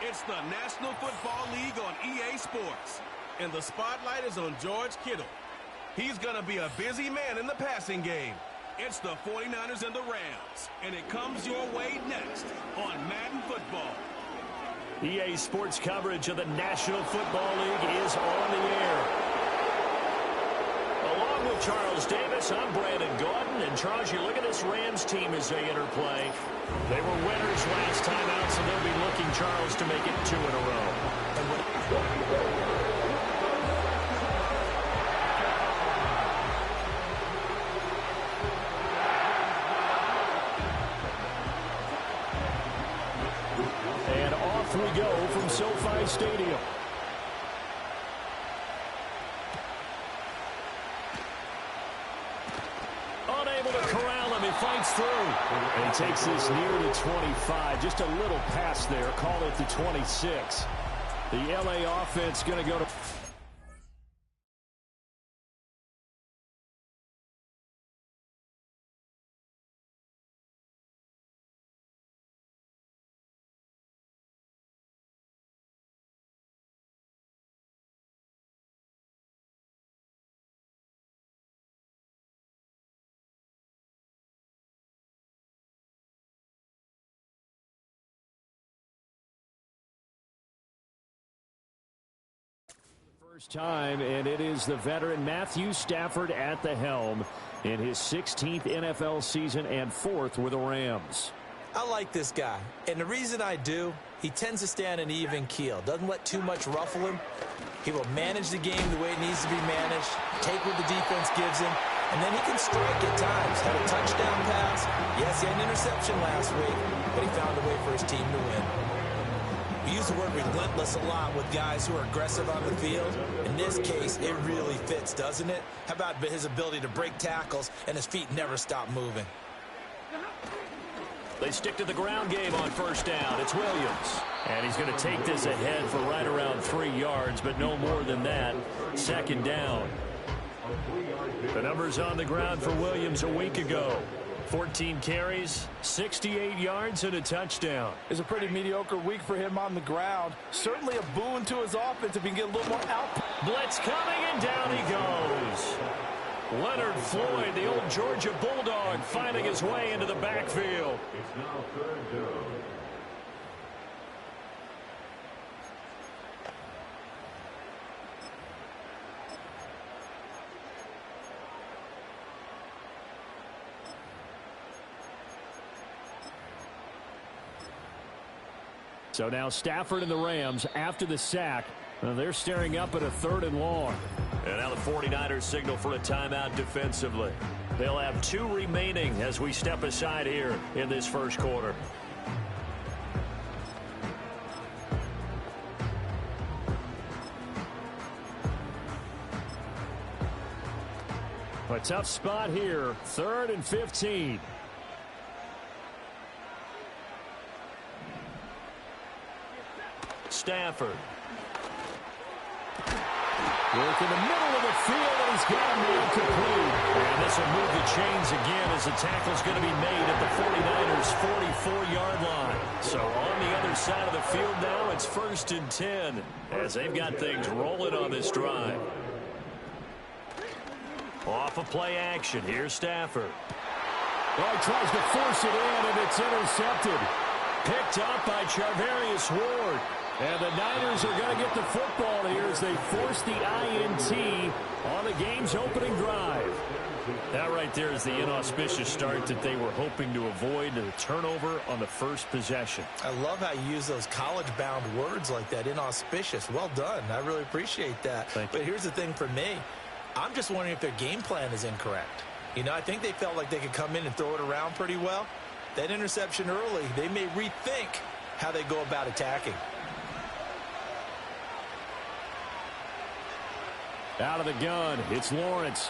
It's the National Football League on EA Sports, and the spotlight is on George Kittle. He's going to be a busy man in the passing game. It's the 49ers and the Rams, and it comes your way next on Madden Football. EA Sports coverage of the National Football League is on the air. Along with Charles Davis, I'm Brandon Gordon. And Charles, you look at this Rams team as they interplay. They were winners last time out, so they'll be looking, Charles, to make it 2 in a row. And off we go from SoFi Stadium. Unable to corral him. He fights through. And he takes this near the 25. Just a little pass there. Call it the 26. The LA offense going to go to... First time, and it is the veteran Matthew Stafford at the helm in his 16th NFL season and 4th with the Rams. I like this guy, and the reason I do, he tends to stay on an even keel, doesn't let too much ruffle him. He will manage the game the way it needs to be managed, take what the defense gives him, and then he can strike at times. Had a touchdown pass. Yes, he had an interception last week, but he found a way for his team to win. We use the word relentless a lot with guys who are aggressive on the field. In this case, it really fits, doesn't it? How about his ability to break tackles and his feet never stop moving? They stick to the ground game on first down. It's Williams. And he's going to take this ahead for right around 3 yards, but no more than that. Second down. The numbers on the ground for Williams a week ago. 14 carries, 68 yards, and a touchdown. It's a pretty mediocre week for him on the ground. Certainly a boon to his offense if he can get a little more output. Blitz coming, and down he goes. Leonard Floyd, the old Georgia Bulldog, finding his way into the backfield. It's now 3rd down. So now Stafford and the Rams, after the sack, they're staring up at a 3rd and long. And now the 49ers signal for a timeout defensively. They'll have 2 remaining as we step aside here in this first quarter. A tough spot here, 3rd and 15. Stafford. Work in the middle of the field, and he's got a man complete. And this will move the chains again as the tackle's going to be made at the 49ers' 44-yard line. So on the other side of the field now, it's 1st and 10 as they've got things rolling on this drive. Off of play action, here's Stafford. Oh, he tries to force it in, and it's intercepted. Picked up by Charvarius Ward. And the Niners are going to get the football here as they force the INT on the game's opening drive. That right there is the inauspicious start that they were hoping to avoid, the turnover on the first possession. I love how you use those college-bound words like that, inauspicious. Well done. I really appreciate that. But here's the thing for me. I'm just wondering if their game plan is incorrect. You know, I think they felt like they could come in and throw it around pretty well. That interception early, they may rethink how they go about attacking. Out of the gun, it's Lawrence.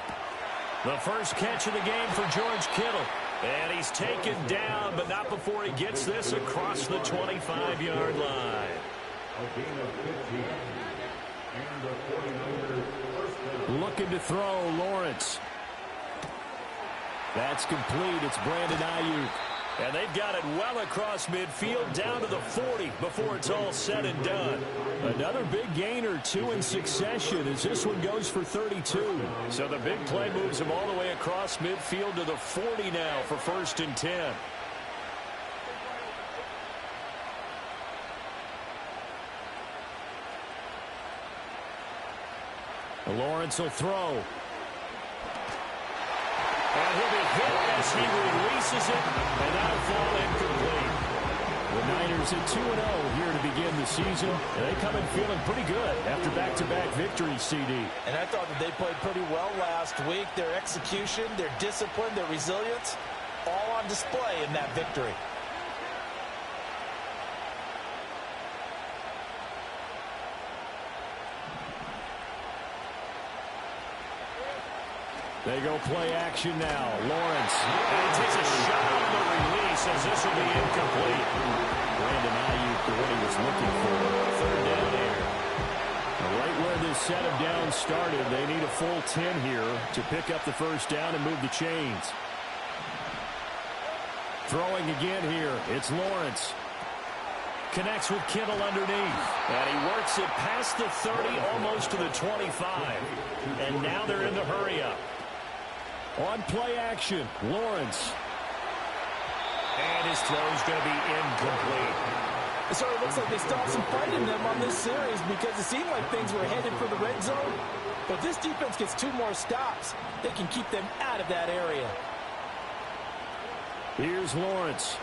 The first catch of the game for George Kittle. And he's taken down, but not before he gets this across the 25-yard line. Looking to throw, Lawrence. That's complete. It's Brandon Ayuk. And they've got it well across midfield down to the 40 before it's all said and done. Another big gain or two in succession as this one goes for 32. So the big play moves him all the way across midfield to the 40 now for 1st and 10. Lawrence will throw. And he'll be hit as he releases it, and that'll fall incomplete. The Niners at 2-0 here to begin the season, and they come in feeling pretty good after back-to-back victories, CD. And I thought that they played pretty well last week. Their execution, their discipline, their resilience, all on display in that victory. They go play action now. Lawrence. And he takes a shot on the release as this will be incomplete. Brandon Ayuk for what he was looking for. 3rd down here. Right where this set of downs started, they need a full 10 here to pick up the 1st down and move the chains. Throwing again here. It's Lawrence. Connects with Kittle underneath. And he works it past the 30, almost to the 25. And now they're in the hurry-up. On play action, Lawrence. And his throw's going to be incomplete. It sort of looks like they still have some fight in them on this series because it seemed like things were headed for the red zone. But this defense gets 2 more stops. They can keep them out of that area. Here's Lawrence.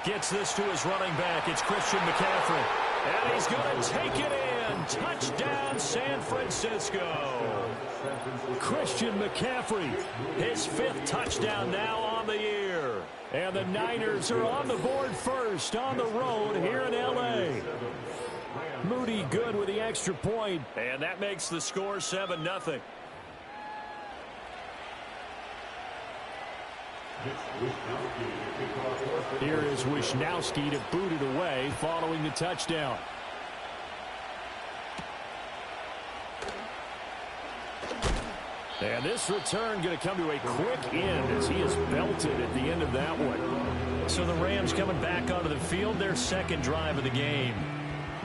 Gets this to his running back. It's Christian McCaffrey. And he's going to take it in. Touchdown, San Francisco. Christian McCaffrey, his 5th touchdown now on the year. And the Niners are on the board first on the road here in L.A. Moody good with the extra point. And that makes the score 7-0. Here is Wishnowski to boot it away following the touchdown. And this return going to come to a quick end as he is belted at the end of that one. So the Rams coming back onto the field, their 2nd drive of the game.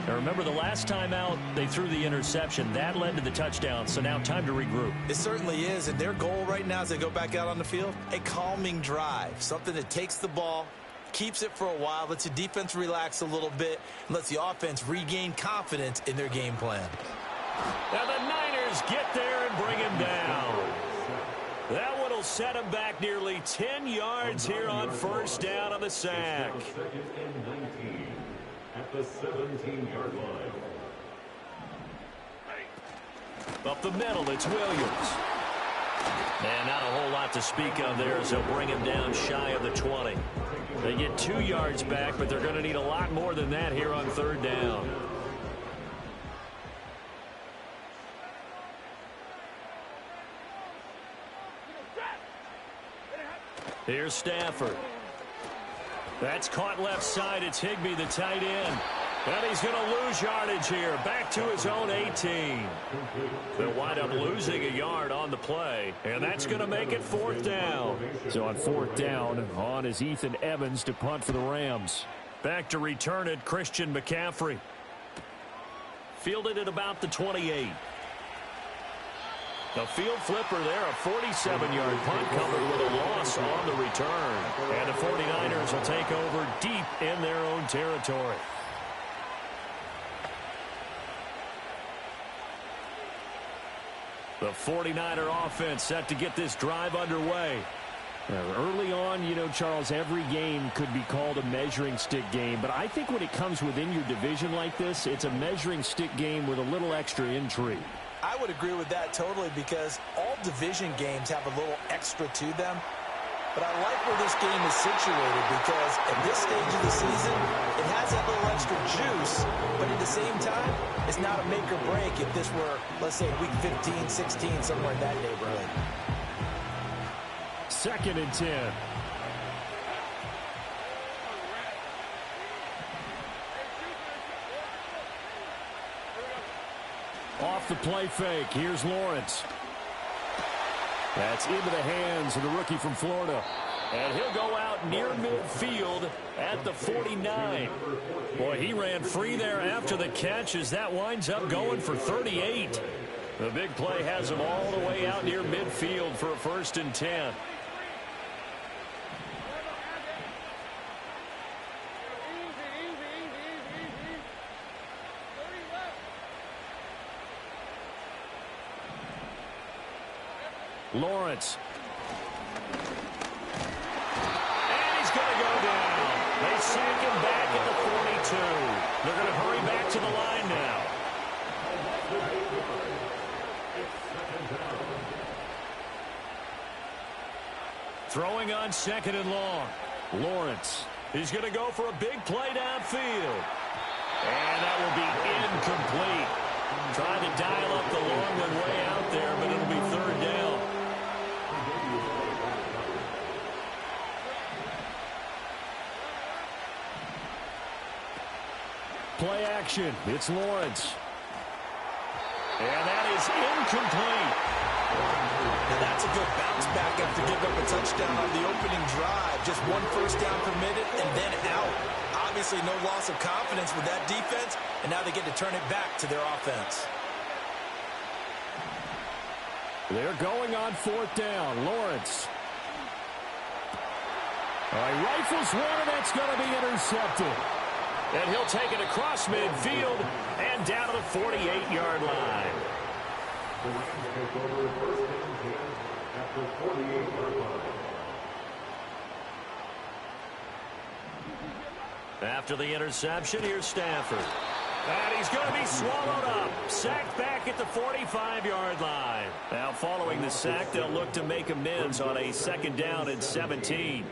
Now remember, the last time out, they threw the interception. That led to the touchdown, so now time to regroup. It certainly is, and their goal right now as they go back out on the field, a calming drive, something that takes the ball, keeps it for a while, lets the defense relax a little bit, and lets the offense regain confidence in their game plan. Now the Niners get there and bring him down. That one will set him back nearly 10 yards here on 1st down on the sack. At the 17-yard line. Up the middle, it's Williams. And not a whole lot to speak of there as they'll bring him down shy of the 20. They get 2 yards back, but they're going to need a lot more than that here on 3rd down. Here's Stafford. That's caught left side. It's Higbee, the tight end. And he's going to lose yardage here. Back to his own 18. They'll wind up losing a yard on the play. And that's going to make it 4th down. So on 4th down, on is Ethan Evans to punt for the Rams. Back to return it, Christian McCaffrey. Fielded at about the 28. A field flipper there, a 47-yard punt covered with a loss on the return. And the 49ers will take over deep in their own territory. The 49er offense set to get this drive underway. Early on, you know, Charles, every game could be called a measuring stick game. But I think when it comes within your division like this, it's a measuring stick game with a little extra intrigue. I would agree with that totally because all division games have a little extra to them. But I like where this game is situated because at this stage of the season, it has that little extra juice, but at the same time, it's not a make or break if this were, let's say, week 15, 16, somewhere in that neighborhood. 2nd and 10. Off the play fake, here's Lawrence. That's into the hands of the rookie from Florida. And he'll go out near midfield at the 49. Boy, he ran free there after the catch as that winds up going for 38. The big play has him all the way out near midfield for a 1st and 10. Lawrence. And he's going to go down. They sack him back at the 42. They're going to hurry back to the line now. Throwing on 2nd and long. Lawrence. He's going to go for a big play downfield. And that will be incomplete. Trying to dial up the long one way out there, but it'll be 3rd down. Play action. It's Lawrence. And that is incomplete. And that's a good bounce back after giving up a touchdown on the opening drive. Just 1 first down permitted and then out. Obviously no loss of confidence with that defense, and now they get to turn it back to their offense. They're going on 4th down. Lawrence. All right, rifles one, and that's going to be intercepted. And he'll take it across midfield and down to the 48-yard line. After the interception, here's Stafford. And he's going to be swallowed up. Sacked back at the 45-yard line. Now following the sack, they'll look to make amends on a 2nd down and 17.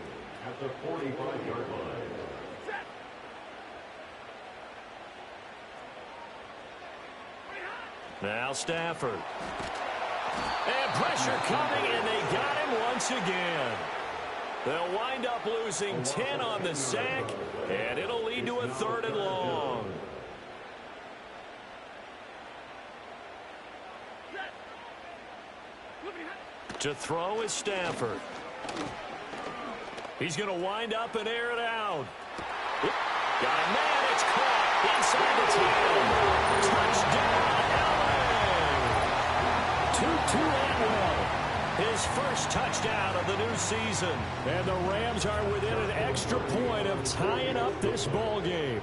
At the 45-yard line. Now Stafford. And pressure coming, and they got him once again. They'll wind up losing 10 on the sack, and it'll lead to a 3rd and long. To throw is Stafford. He's going to wind up and air it out. Got a man, it's caught inside the 10. Touchdown, LA. 2-2 Atwell. His first touchdown of the new season. And the Rams are within an extra point of tying up this ball game.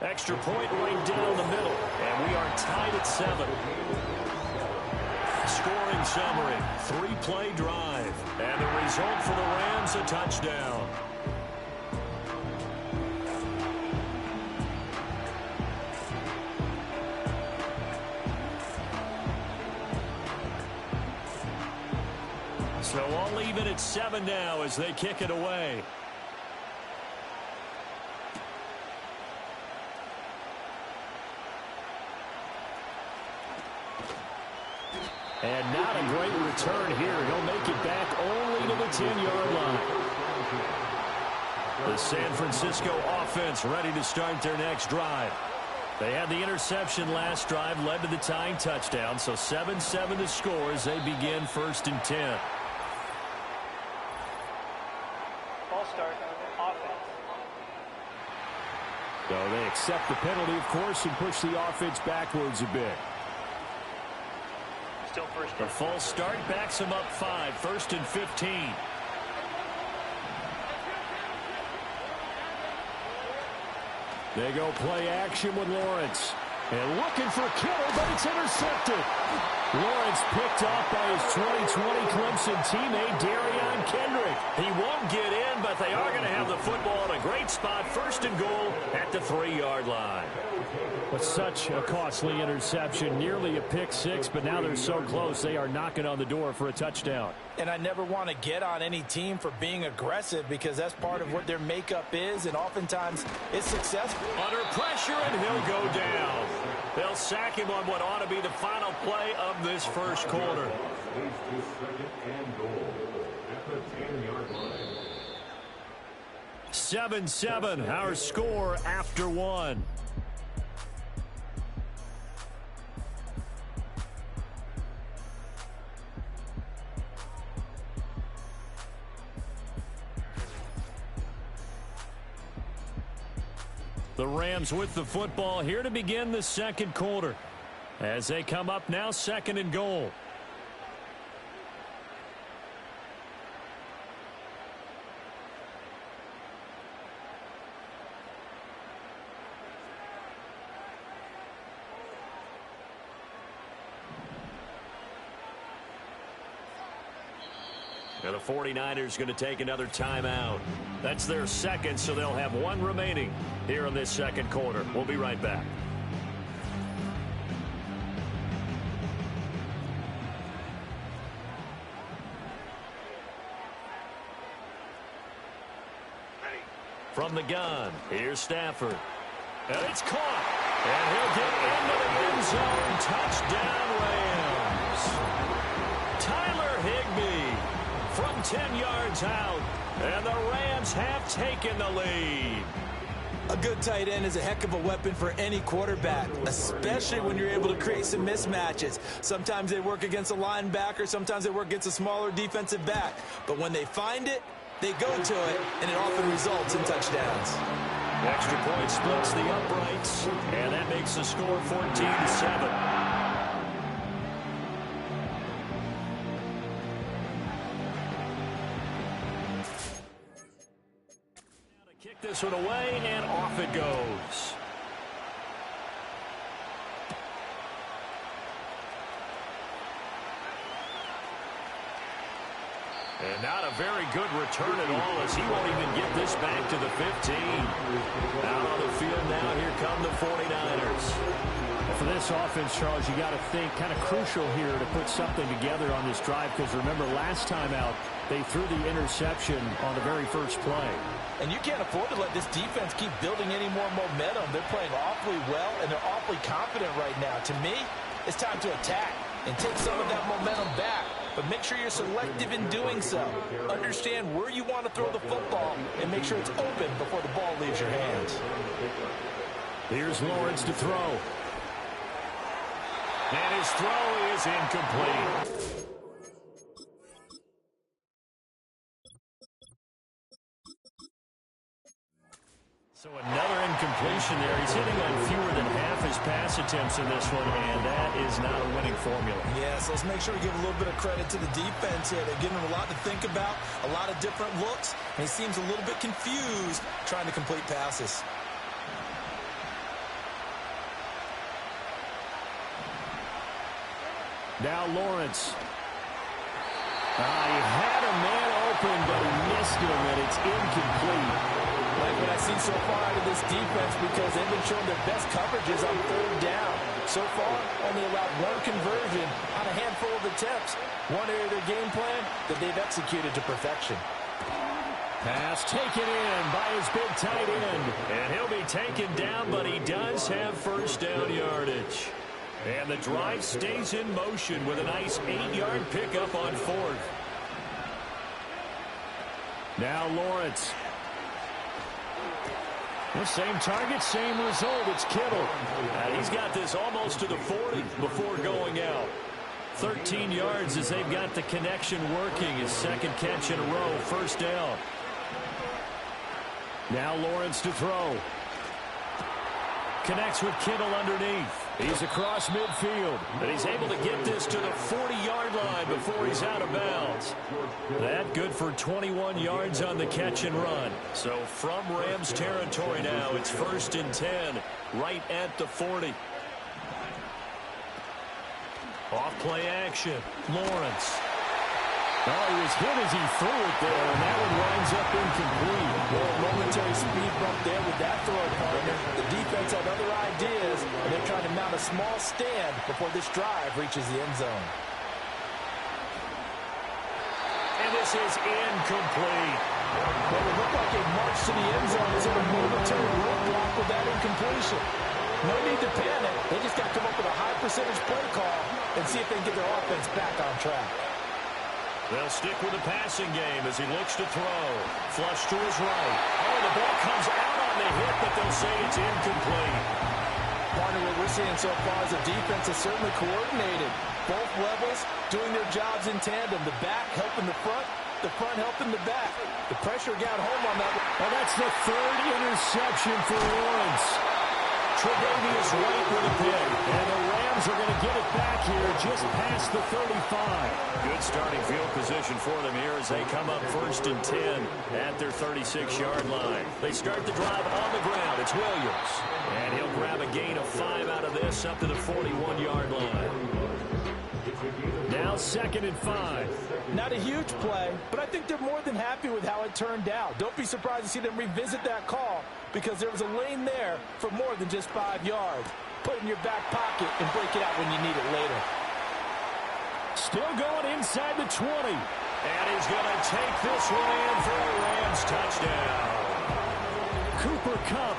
Extra point right down the middle. And we are tied at 7. Scoring summary, 3-play drive. And the result for the Rams, a touchdown. So all even at 7 now as they kick it away. And not a great return here. He'll make it back only to the 10-yard line. The San Francisco offense ready to start their next drive. They had the interception last drive, led to the tying touchdown. So 7-7 the score as they begin 1st and 10. False start, offense. So they accept the penalty, of course, and push the offense backwards a bit. Still first The down. false start backs them up 5, 1st and 15. They go play action with Lawrence. And looking for Kittle, but it's intercepted. Lawrence picked off by his 2020 Clemson teammate, Darion Kendrick. He won't get in, but they are going to have the football in a great spot, 1st and goal at the 3-yard line. But such a costly interception, nearly a pick six, but now they're so close they are knocking on the door for a touchdown. And I never want to get on any team for being aggressive because that's part of what their makeup is, and oftentimes it's successful. Under pressure, and he'll go down. They'll sack him on what ought to be the final play of this first quarter. 7-7, our score after 1. The Rams with the football here to begin the second quarter. As they come up now, 2nd and goal. And the 49ers going to take another timeout. That's their 2nd, so they'll have 1 remaining here in this second quarter. We'll be right back. From the gun, here's Stafford. And it's caught. And he'll get into the end zone. Touchdown, Rams. Tyler Higbee from 10 yards out. And the Rams have taken the lead. A good tight end is a heck of a weapon for any quarterback, especially when you're able to create some mismatches. Sometimes they work against a linebacker. Sometimes they work against a smaller defensive back. But when they find it, they go to it, and it often results in touchdowns. Extra point splits the uprights, and that makes the score 14-7. Kick this one away, and off it goes. And not a very good return at all, as he won't even get this back to the 15. Out on the field now, here come the 49ers. For this offense, Charles, you got to think kind of crucial here to put something together on this drive, because remember last time out, they threw the interception on the very first play. And you can't afford to let this defense keep building any more momentum. They're playing awfully well, and they're awfully confident right now. To me, it's time to attack and take some of that momentum back. But make sure you're selective in doing so. Understand where you want to throw the football and make sure it's open before the ball leaves your hands. Here's Lawrence to throw. And his throw is incomplete. So another incompletion there. He's hitting on fewer than half his pass attempts in this one, and that is not a winning formula. Yeah, so let's make sure we give a little bit of credit to the defense here. They're giving him a lot to think about, a lot of different looks, and he seems a little bit confused trying to complete passes. Now Lawrence. He had a man open, but he missed him, and it's incomplete. Like what I've seen so far out of this defense, because they've been showing their best coverages on 3rd down. So far, only allowed 1 conversion on a handful of attempts. One area of their game plan that they've executed to perfection. Pass taken in by his big tight end. And he'll be taken down, but he does have first down yardage. And the drive stays in motion with a nice 8-yard pickup on 4th. Now Lawrence. Well, same target, same result. It's Kittle. And he's got this almost to the 40 before going out. 13 yards as they've got the connection working. His 2nd catch in a row, first down. Now Lawrence to throw. Connects with Kittle underneath. He's across midfield, and he's able to get this to the 40-yard line before he's out of bounds. That good for 21 yards on the catch and run. So from Rams territory now, it's 1st and 10, right at the 40. Off play action, Lawrence. Oh, he was hit as he threw it there, and that one winds up incomplete. Well, momentary speed bump there with that throw, partner. The defense had other ideas, and they're trying to mount a small stand before this drive reaches the end zone. And this is incomplete. Well, it looked like a march to the end zone is in a momentary roadblock with that incompletion. No need to panic. They just got to come up with a high percentage play call and see if they can get their offense back on track. They'll stick with the passing game as he looks to throw. Flush to his right. Oh, the ball comes out on the hit, but they'll say it's incomplete. Partner, what we're seeing so far is the defense is certainly coordinated. Both levels doing their jobs in tandem. The back helping the front, The front helping the back. The pressure got home on that one. And that's the third interception for Lawrence. Tre'Davious White with a pick. And the Rams are going to get it back here just past the 35. Good starting field position for them here as they come up 1st and 10 at their 36-yard line. They start the drive on the ground. It's Williams. And he'll grab a gain of 5 out of this up to the 41-yard line. Now 2nd and 5. Not a huge play, but I think they're more than happy with how it turned out. Don't be surprised to see them revisit that call because there was a lane there for more than just 5 yards. Put it in your back pocket and break it out when you need it later. Still going inside the 20. And he's going to take this one in for a Rams touchdown. Cooper Kupp,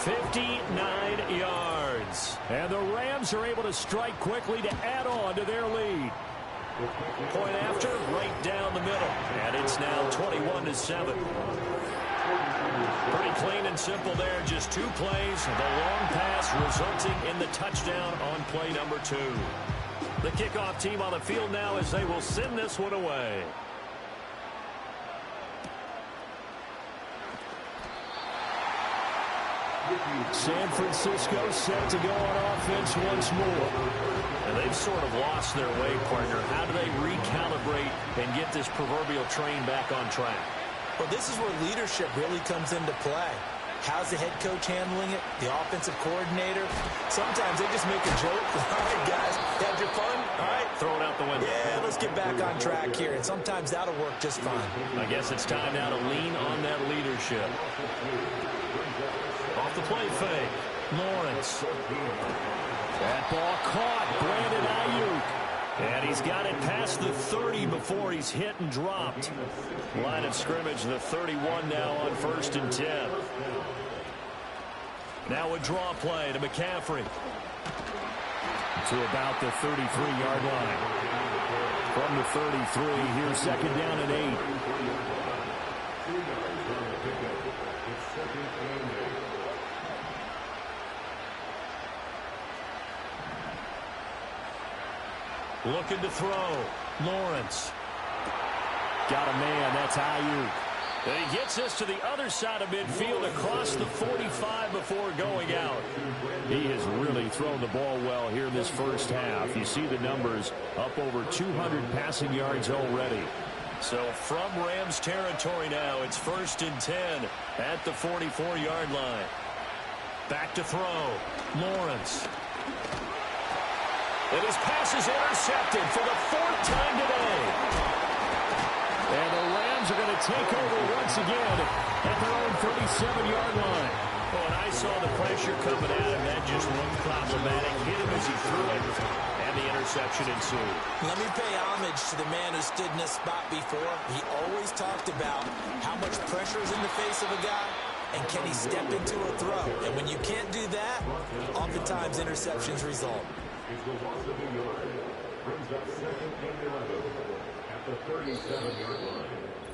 59 yards. and the Rams are able to strike quickly to add on to their lead. Point after, right down the middle. And it's now 21-7. Pretty clean and simple there. Just 2 plays. The long pass resulting in the touchdown on play number 2. The kickoff team on the field now as they will send this one away. San Francisco set to go on offense once more. And they've sort of lost their way, partner. How do they recalibrate and get this proverbial train back on track? Well, this is where leadership really comes into play. How's the head coach handling it? The offensive coordinator? Sometimes they just make a joke. All right, guys, had your fun? All right. Throw it out the window. Yeah, let's get back on track here. And sometimes that'll work just fine. I guess it's time now to lean on that leadership. Off the play fake. Lawrence. That ball caught. Brandon Ayuk. And he's got it past the 30 before he's hit and dropped. Line of scrimmage, the 31 now on 1st and 10. Now a draw play to McCaffrey. To about the 33-yard line. From the 33, here's 2nd down and 8. Looking to throw. Lawrence. Got a man. That's Ayuk. And he gets this to the other side of midfield across the 45 before going out. He has really thrown the ball well here in this first half. You see the numbers up over 200 passing yards already. So from Rams territory now, it's 1st and 10 at the 44-yard line. Back to throw. Lawrence. And his pass is intercepted for the 4th time today. And the Rams are going to take over once again at their own 37-yard line. Oh, and I saw the pressure coming at him. That just looked problematic. Hit him as he threw it, and the interception ensued. Let me pay homage to the man who stood in this spot before. He always talked about how much pressure is in the face of a guy, and can he step into a throw. And when you can't do that, oftentimes interceptions result.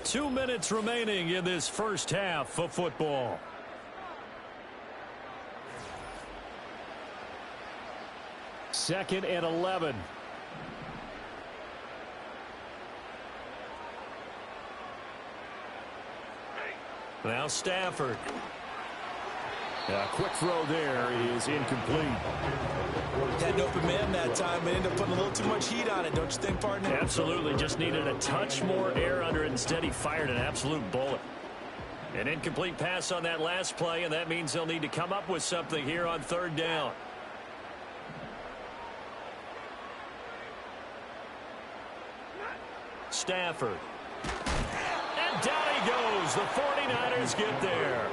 2 minutes remaining in this first half of football. Second and 11. Now Stafford. A quick throw there is incomplete. Had an open man that time, but ended up putting a little too much heat on it, don't you think, partner? Absolutely. Just needed a touch more air under it. Instead, he fired an absolute bullet. An incomplete pass on that last play, and that means they'll need to come up with something here on 3rd down. Stafford. And down he goes. The 49ers get there.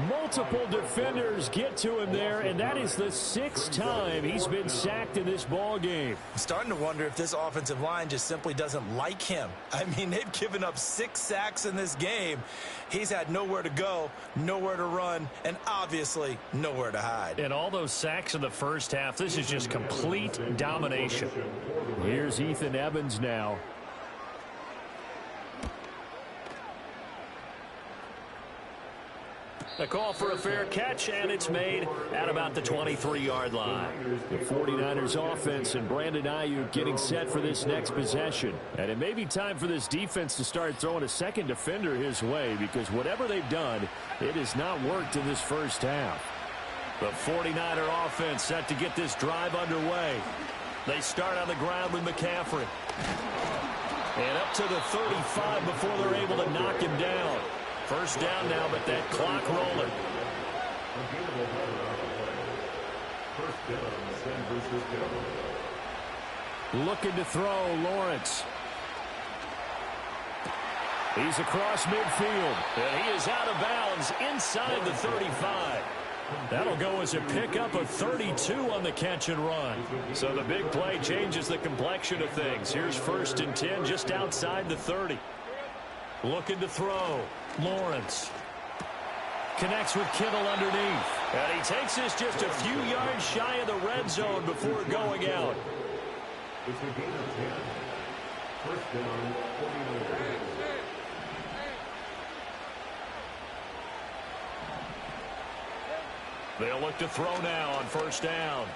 Multiple defenders get to him there, and that is the 6th time he's been sacked in this ball game. I'm starting to wonder if this offensive line just simply doesn't like him. I mean, they've given up 6 sacks in this game. He's had nowhere to go, nowhere to run, and obviously nowhere to hide. And all those sacks in the first half, this is just complete domination. Here's Ethan Evans now. A call for a fair catch, and it's made at about the 23-yard line. The 49ers offense and Brandon Ayuk getting set for this next possession. And it may be time for this defense to start throwing a second defender his way, because whatever they've done, it has not worked in this first half. The 49er offense set to get this drive underway. They start on the ground with McCaffrey. And up to the 35 before they're able to knock him down. First down now, but that clock rolling. Looking to throw, Lawrence. He's across midfield. And he is out of bounds inside the 35. That'll go as a pickup of 32 on the catch and run. So the big play changes the complexion of things. Here's 1st and 10 just outside the 30. Looking to throw. Lawrence. Connects with Kittle underneath. And he takes this just a few yards shy of the red zone before going out. It's a gain of 10. First down, 49ers. They'll look to throw now on first down.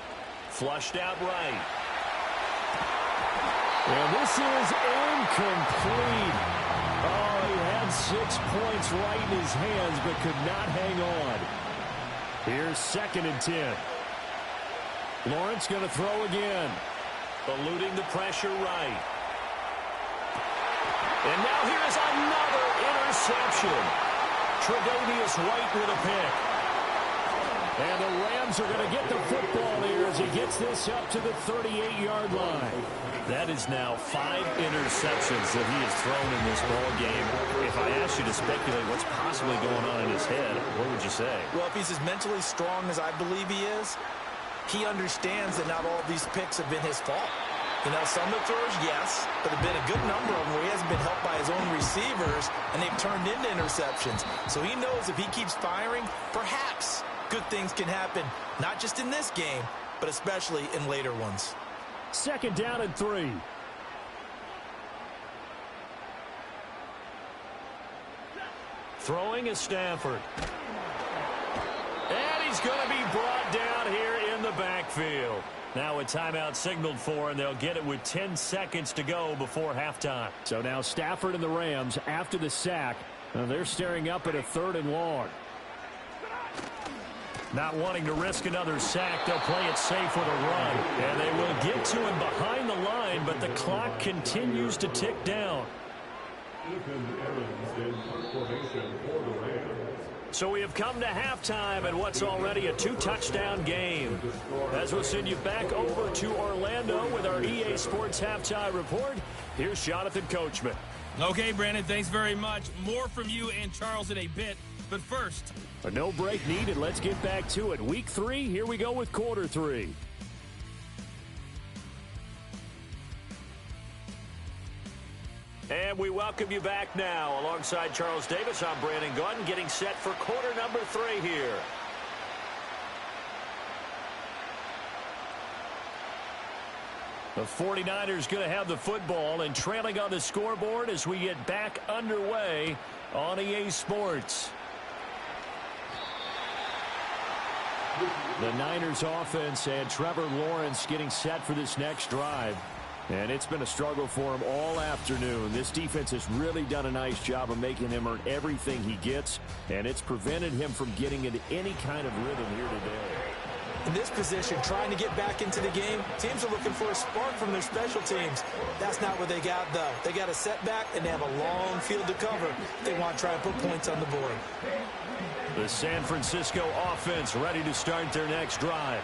Flushed out right. And this is incomplete. Oh, he had 6 points right in his hands, but could not hang on. Here's 2nd and 10. Lawrence going to throw again. Eluding the pressure right. And now here's another interception. Tre'Davious White with a pick. And the Rams are going to get the football here as he gets this up to the 38-yard line. That is now 5 interceptions that he has thrown in this ball game. If I asked you to speculate what's possibly going on in his head, what would you say? Well, if he's as mentally strong as I believe he is, he understands that not all of these picks have been his fault. You know, some of the throws, yes, but there have been a good number of them where he hasn't been helped by his own receivers, and they've turned into interceptions. So he knows if he keeps firing, perhaps good things can happen, not just in this game, but especially in later ones. 2nd down and 3. Throwing is Stafford. And he's going to be brought down here in the backfield. Now a timeout signaled for, and they'll get it with 10 seconds to go before halftime. So now Stafford and the Rams, after the sack, they're staring up at a 3rd and long. Not wanting to risk another sack, they'll play it safe with a run. And they will get to him behind the line, but the clock continues to tick down. So we have come to halftime and what's already a 2-touchdown game. As we'll send you back over to Orlando with our EA Sports Halftime Report, here's Jonathan Coachman. Okay, Brandon, thanks very much. More from you and Charles in a bit. But first, a no break needed. Let's get back to it. Week 3, here we go with quarter 3. And we welcome you back now. Alongside Charles Davis, I'm Brandon Gunn, getting set for quarter number 3 here. The 49ers going to have the football and trailing on the scoreboard as we get back underway on EA Sports. The Niners offense and Trevor Lawrence getting set for this next drive. And it's been a struggle for him all afternoon. This defense has really done a nice job of making him earn everything he gets, and it's prevented him from getting into any kind of rhythm here today. In this position, trying to get back into the game, teams are looking for a spark from their special teams. That's not what they got, though. They got a setback, and they have a long field to cover. They want to try and put points on the board. The San Francisco offense ready to start their next drive.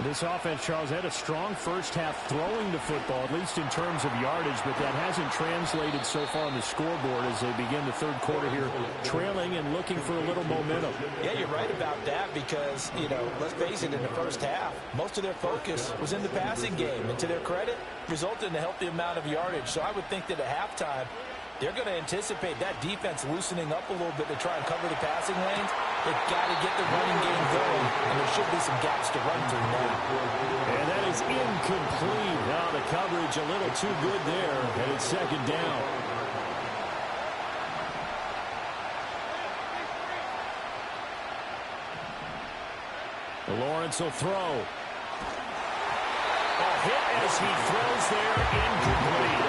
This offense, Charles, had a strong first half throwing the football, at least in terms of yardage, but that hasn't translated so far on the scoreboard as they begin the third quarter here, trailing and looking for a little momentum. Yeah, you're right about that because, you know, let's face it, in the first half, most of their focus was in the passing game, and to their credit, resulted in a healthy amount of yardage. So I would think that at halftime, they're going to anticipate that defense loosening up a little bit to try and cover the passing lanes. They've got to get the running game going, and there should be some gaps to run through now. And that is incomplete. Now the coverage a little too good there, and it's second down. Lawrence will throw. A hit as he throws there, incomplete.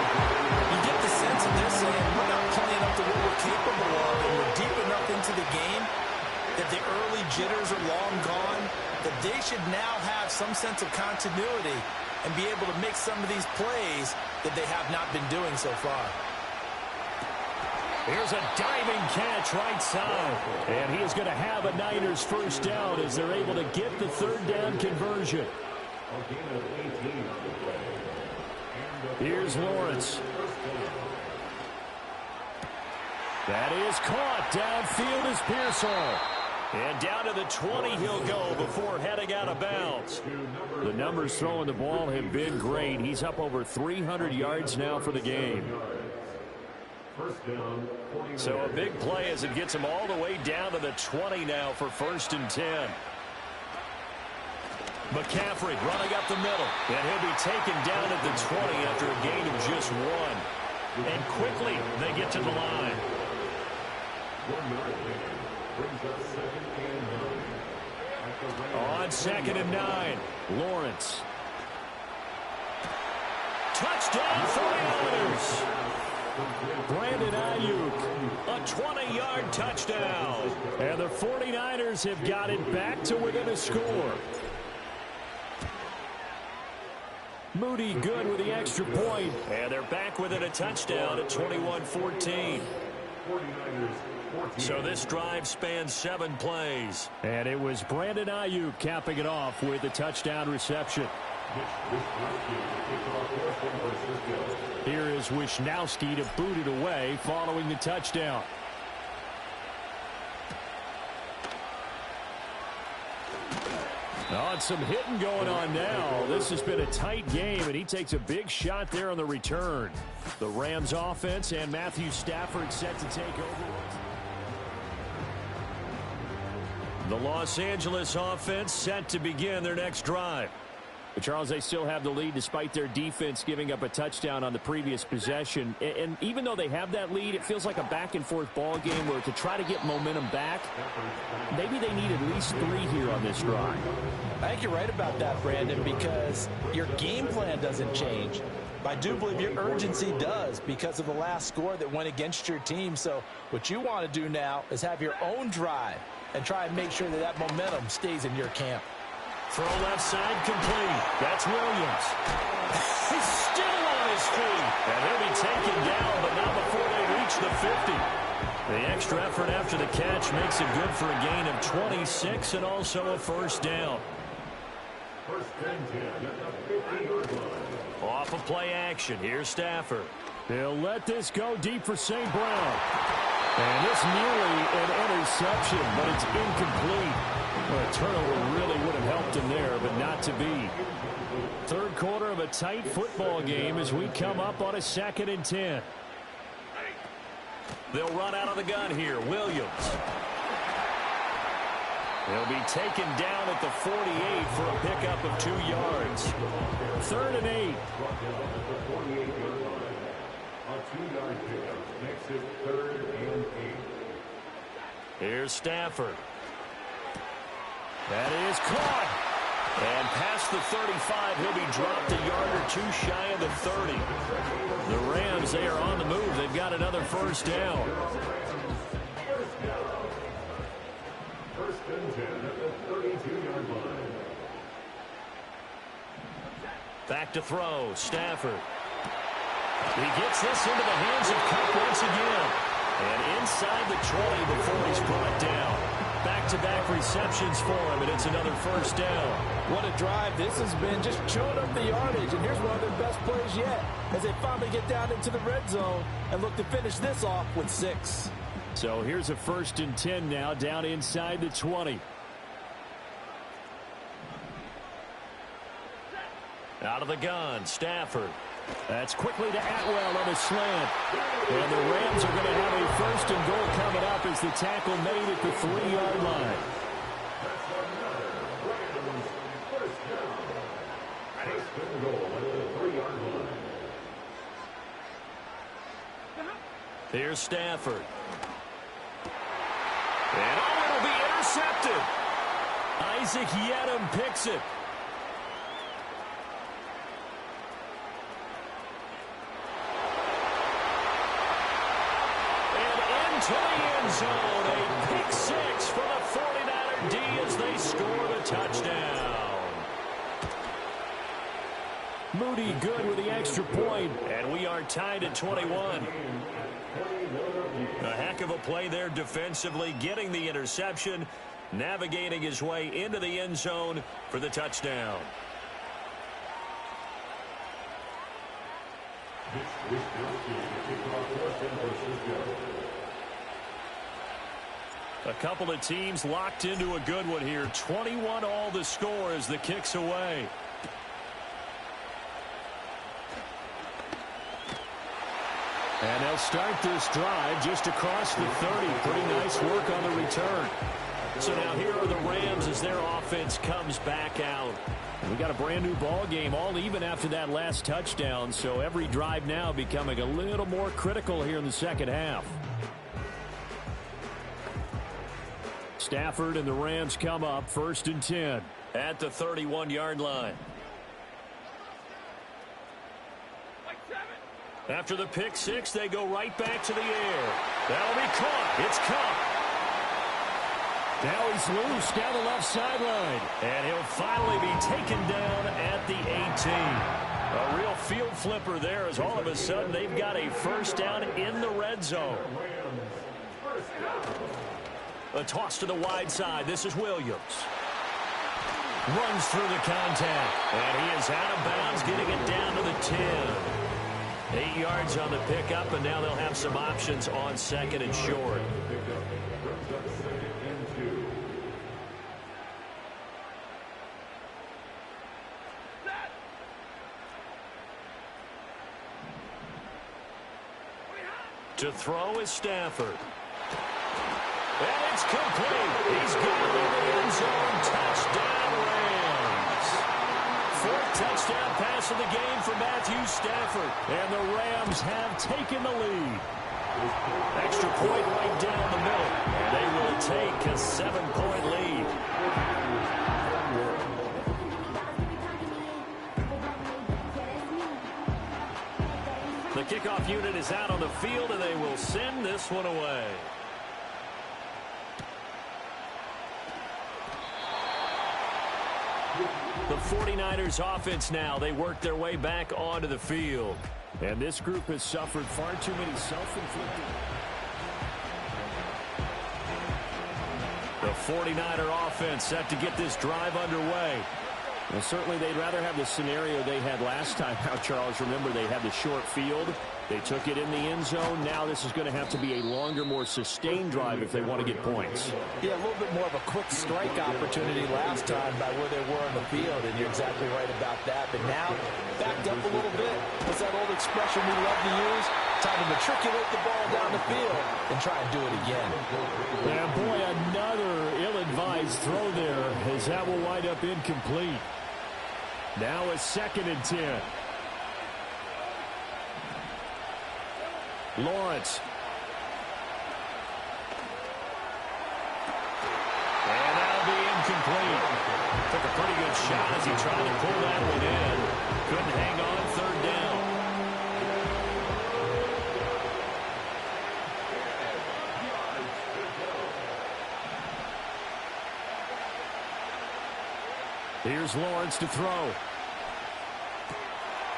You get the sense that they're saying we're not playing up to what we're capable of, and we're deep enough into the game that the early jitters are long gone, that they should now have some sense of continuity and be able to make some of these plays that they have not been doing so far. Here's a diving catch right side. And he is going to have a Niners first down as they're able to get the third down conversion. Here's Lawrence. That is caught. Downfield is Pearsall. And down to the 20 he'll go before heading out of bounds. The numbers throwing the ball have been great. He's up over 300 yards now for the game. So a big play as it gets him all the way down to the 20 now for 1st and 10. McCaffrey running up the middle. And he'll be taken down at the 20 after a gain of just 1. And quickly they get to the line. On 2nd and 9, Lawrence. Touchdown 49ers. Brandon Ayuk, a 20-yard touchdown. And the 49ers have got it back to within a score. Moody good with the extra point. And they're back within a touchdown at 21-14. So this drive spans 7 plays. And it was Brandon Ayuk capping it off with a touchdown reception. Here is Wisnowski to boot it away following the touchdown. Oh, it's some hitting going on now. This has been a tight game, and he takes a big shot there on the return. The Rams offense and Matthew Stafford set to take over. The Los Angeles offense set to begin their next drive. But Charles, they still have the lead despite their defense giving up a touchdown on the previous possession. And even though they have that lead, it feels like a back-and-forth ball game where to try to get momentum back, maybe they need at least 3 here on this drive. I think you're right about that, Brandon, because your game plan doesn't change. I do believe your urgency does because of the last score that went against your team. So what you want to do now is have your own drive and try and make sure that that momentum stays in your camp. Throw left side complete. That's Williams. He's still on his feet. And he'll be taken down, but not before they reach the 50. The extra effort after the catch makes it good for a gain of 26 and also a first down. Off of play action. Here's Stafford. He'll let this go deep for St. Brown. And this nearly an interception, but it's incomplete. Well, a turnover really would have helped him there, but not to be. Third quarter of a tight football game as we come up on a 2nd and 10. They'll run out of the gun here. Williams. He'll be taken down at the 48 for a pickup of 2 yards. 3rd and 8. Here's Stafford. That is caught. And past the 35, he'll be dropped a yard or 2 shy of the 30. The Rams, they are on the move. They've got another first down. First and 10 at the 32-yard line. Back to throw. Stafford. He gets this into the hands of Kupp once again. And inside the 20 before he's brought down. Back-to-back receptions for him, and it's another first down. What a drive this has been, just chewing up the yardage, and here's one of their best plays yet as they finally get down into the red zone and look to finish this off with 6. So here's a 1st and 10 now, down inside the 20. Out of the gun, Stafford. That's quickly to Atwell on a slant. And the Rams are going to have a 1st and goal coming up as the tackle made at the 3-yard line. Here's Stafford. And it'll be intercepted. Isaac Yedem picks it. And into the end zone. A pick six for the 49er D as they score the touchdown. Moody good with the extra point, and we are tied at 21. A heck of a play there defensively, getting the interception, navigating his way into the end zone for the touchdown. A couple of teams locked into a good one here. 21 all the score as the kick's away. And they'll start this drive just across the 30. Pretty nice work on the return. So now here are the Rams as their offense comes back out. And we got a brand new ball game, all even after that last touchdown. So every drive now becoming a little more critical here in the second half. Stafford and the Rams come up 1st and 10 at the 31-yard line. After the pick six, they go right back to the air. That'll be caught. It's caught. Now he's loose down the left sideline. And he'll finally be taken down at the 18. A real field flipper there as all of a sudden they've got a first down in the red zone. A toss to the wide side. This is Williams. Runs through the contact. And he is out of bounds, getting it down to the 10. 8 yards on the pickup, and now they'll have some options on 2nd and short. To throw is Stafford. And it's complete. He's got it in the end zone. Touchdown, Rams. 4th touchdown pass of the game for Matthew Stafford. And the Rams have taken the lead. Extra point right down the middle. And they will take a 7-point lead. The kickoff unit is out on the field, and they will send this one away. The 49ers offense now. They work their way back onto the field. And this group has suffered far too many self-inflicted. The 49er offense set to get this drive underway. Well, certainly they'd rather have the scenario they had last time. Now, Charles, remember they had the short field. They took it in the end zone. Now this is going to have to be a longer, more sustained drive if they want to get points. Yeah, a little bit more of a quick strike opportunity last time by where they were on the field, and you're exactly right about that. But now, backed up a little bit. What's that old expression we love to use? Time to matriculate the ball down the field and try and do it again. Yeah, boy, another ill-advised throw there as that will wind up incomplete. Now a 2nd and 10. Lawrence. And that'll be incomplete. Took a pretty good shot as he tried to pull that one in. Couldn't hang on 3rd down. Here's Lawrence to throw.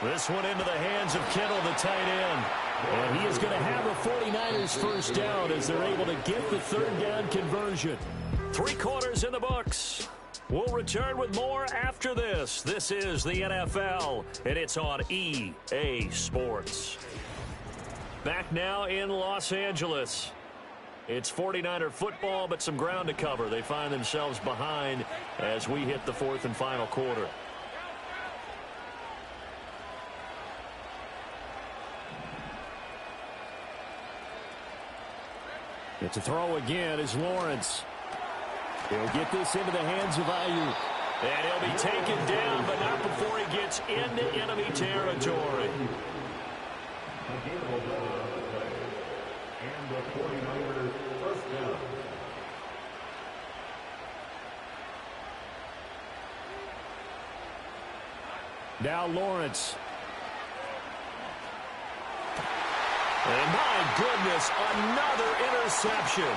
This one into the hands of Kittle, the tight end. And he is going to have the 49ers first down as they're able to get the 3rd down conversion. 3 quarters in the books. We'll return with more after this. This is the NFL, and it's on EA Sports. Back now in Los Angeles. It's 49er football, but some ground to cover. They find themselves behind as we hit the 4th and final quarter. It's a throw again as Lawrence. He'll get this into the hands of Ayuk. And he'll be taken down, but not before he gets into enemy territory. And the 49ers first down. Now Lawrence. And my goodness, another interception.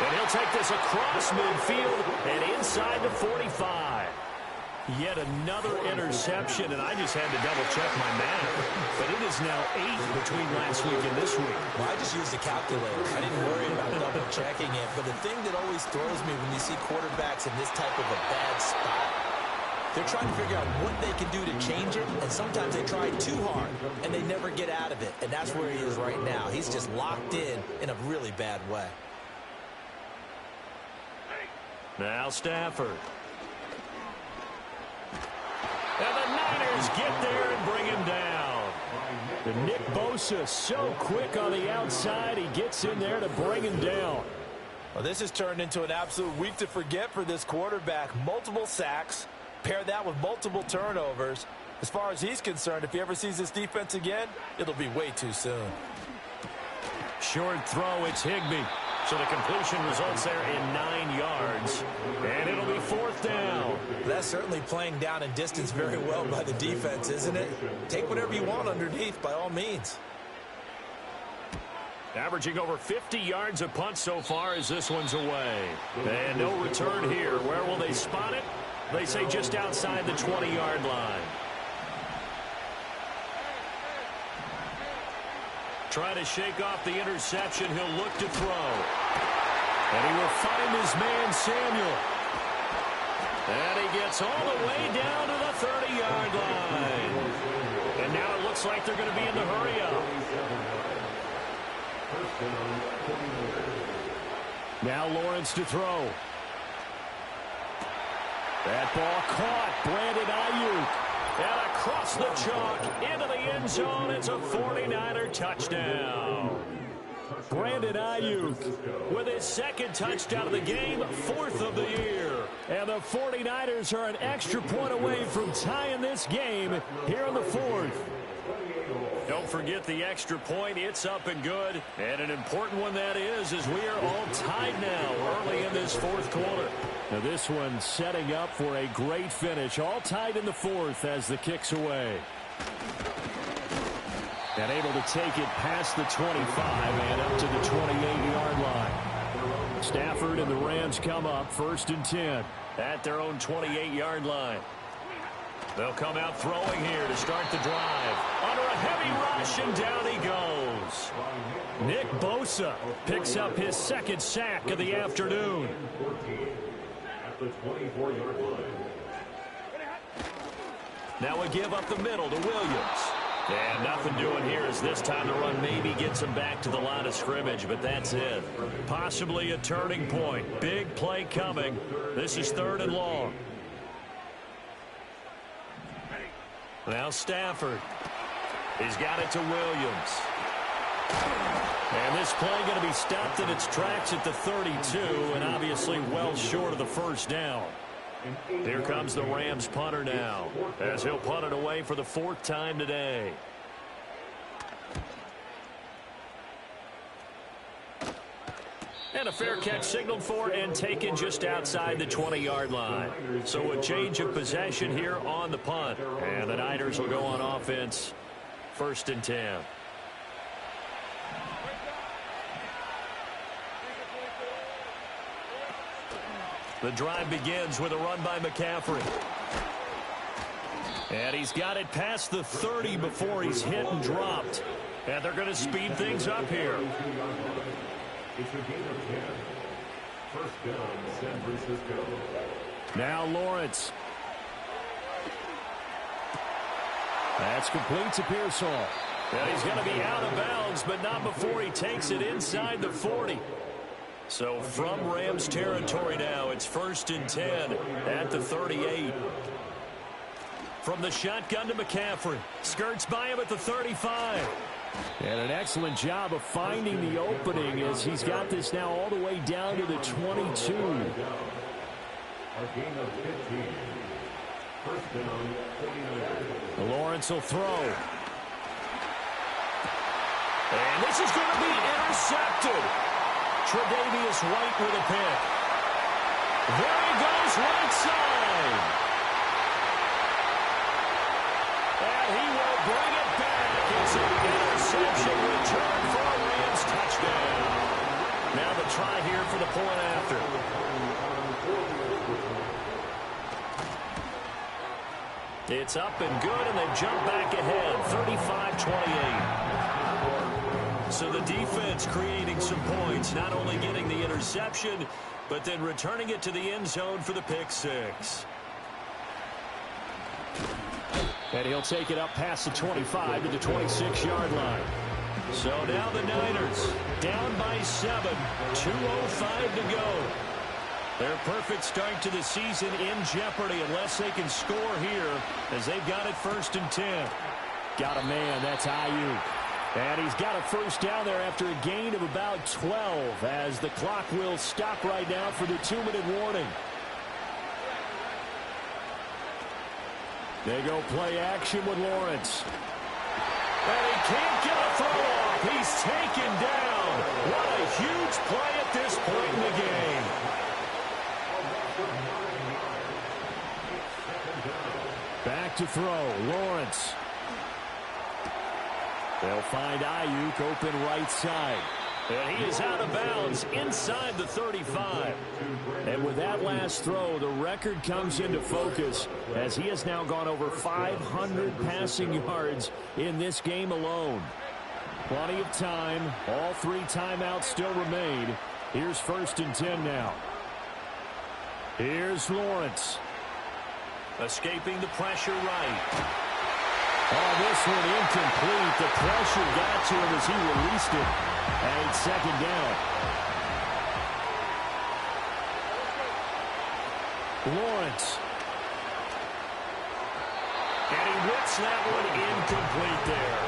And he'll take this across midfield and inside the 45. Yet another interception, and I just had to double-check my math. But it is now 8 between last week and this week. Well, I just used a calculator. I didn't worry about double-checking it. But the thing that always throws me when you see quarterbacks in this type of a bad spot, they're trying to figure out what they can do to change it, and sometimes they try too hard, and they never get out of it. And that's where he is right now. He's just locked in a really bad way. Now Stafford. And the Niners get there and bring him down. The Nick Bosa so quick on the outside. He gets in there to bring him down. Well, this has turned into an absolute week to forget for this quarterback. Multiple sacks. Pair that with multiple turnovers. As far as he's concerned, if he ever sees this defense again, it'll be way too soon. Short throw, it's Higbee. So the completion results there in 9 yards. And it'll be 4th down. That's certainly playing down in distance very well by the defense, isn't it? Take whatever you want underneath, by all means. Averaging over 50 yards a punt so far as this one's away. And no return here. Where will they spot it? They say just outside the 20-yard line. Try to shake off the interception. He'll look to throw. And he will find his man, Samuel. And he gets all the way down to the 30-yard line. And now it looks like they're going to be in the hurry-up. Now Lawrence to throw. That ball caught. Brandon Ayuk. And across the chalk into the end zone. It's a 49er touchdown. Brandon Ayuk with his 2nd touchdown of the game, 4th of the year. And the 49ers are an extra point away from tying this game here in the 4th. Don't forget the extra point. It's up and good. And an important one that is, as we are all tied now early in this 4th quarter. Now this one setting up for a great finish. All tied in the 4th as the kick's away. And able to take it past the 25 and up to the 28-yard line. Stafford and the Rams come up 1st and 10 at their own 28-yard line. They'll come out throwing here to start the drive. Under a heavy rush, and down he goes. Nick Bosa picks up his 2nd sack of the afternoon. At the 24-yard line. Now a give up the middle to Williams. And nothing doing here as this time the run maybe gets him back to the line of scrimmage, but that's it. Possibly a turning point. Big play coming. This is 3rd and long. Now Stafford. He's got it to Williams. And this play going to be stopped in its tracks at the 32, and obviously well short of the 1st down. Here comes the Rams punter now, as he'll punt it away for the 4th time today. And a fair catch signaled for and taken just outside the 20-yard line. So a change of possession here on the punt. And the Niners will go on offense, 1st and 10. The drive begins with a run by McCaffrey. And he's got it past the 30 before he's hit and dropped. And they're going to speed things up here. It's a gain of 10. 1st down, San Francisco. Now Lawrence. That's complete to Pearsall. And he's going to be out of bounds, but not before he takes it inside the 40. So from Rams territory now, it's 1st and 10 at the 38. From the shotgun to McCaffrey. Skirts by him at the 35. And an excellent job of finding the opening as he's got this now all the way down to the 22. A gain of 15. 1st down, 49. Lawrence will throw. And this is going to be intercepted. Tre'Davious White with a pick. There he goes right side. he will bring it back. It's an interception return for a Rams touchdown. Now the try here for the point after. It's up and good, and they jump back ahead, 35-28. So the defense creating some points, not only getting the interception, but then returning it to the end zone for the pick six. And he'll take it up past the 25 to the 26-yard line. So now the Niners down by 7, 2:05 to go. Their perfect start to the season in jeopardy unless they can score here as they've got it 1st and 10. Got a man, that's Ayuk. And he's got a first down there after a gain of about 12 as the clock will stop right now for the 2-minute warning. They go play action with Lawrence. And he can't get a throw off. He's taken down. What a huge play at this point in the game. Back to throw, Lawrence. They'll find Ayuk open right side. And he is out of bounds inside the 35. And with that last throw, the record comes into focus as he has now gone over 500 passing yards in this game alone. Plenty of time. All 3 timeouts still remain. Here's 1st and 10 now. Here's Lawrence. Escaping the pressure right. Oh, this one incomplete. The pressure got to him as he released it. And it's 2nd down. Lawrence. And he whips that one incomplete there.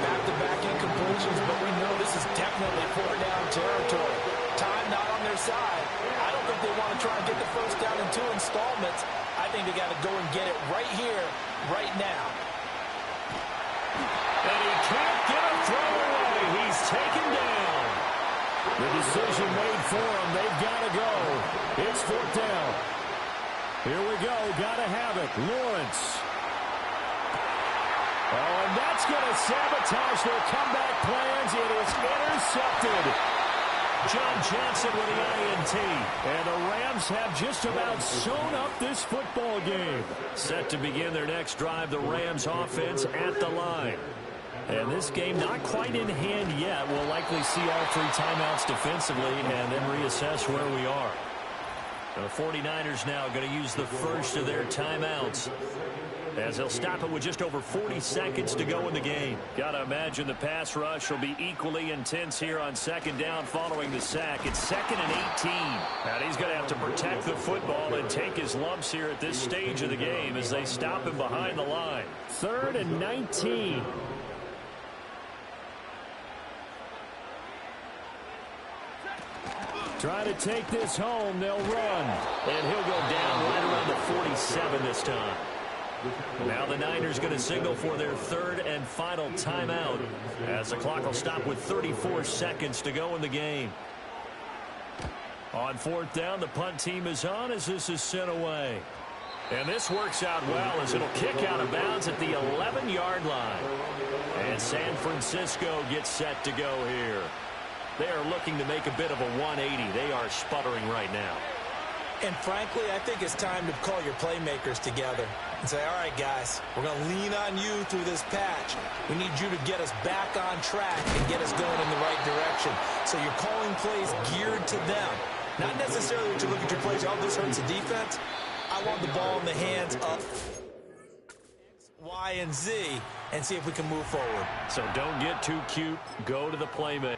Back-to-back incompletions, but we know this is definitely 4-down territory. Time not on their side. I don't think they want to try and get the first down in 2 installments. I think they got to go and get it right here, right now. And he can't get a throw away. He's taken down. The decision made for him. They've got to go. It's 4th down. Here we go. Got to have it. Lawrence. Oh, and that's going to sabotage their comeback plans. It is intercepted. John Johnson with the INT. And the Rams have just about sewn up this football game. Set to begin their next drive, the Rams offense at the line. And this game not quite in hand yet. We'll likely see all 3 timeouts defensively and then reassess where we are. The 49ers now going to use the first of their timeouts as they'll stop it with just over 40 seconds to go in the game. Got to imagine the pass rush will be equally intense here on 2nd down following the sack. It's 2nd and 18. And he's going to have to protect the football and take his lumps here at this stage of the game as they stop him behind the line. 3rd and 19. Try to take this home. They'll run. And he'll go down right around the 47 this time. Now the Niners going to signal for their 3rd and final timeout as the clock will stop with 34 seconds to go in the game. On 4th down, the punt team is on as this is sent away. And this works out well as it'll kick out of bounds at the 11-yard line. And San Francisco gets set to go here. They are looking to make a bit of a 180. They are sputtering right now. And frankly, I think it's time to call your playmakers together and say, all right, guys, we're going to lean on you through this patch. We need you to get us back on track and get us going in the right direction. So you're calling plays geared to them. Not necessarily that you look at your plays, oh, this hurts the defense. I want the ball in the hands of X, Y, and Z and see if we can move forward. So don't get too cute. Go to the playmaker.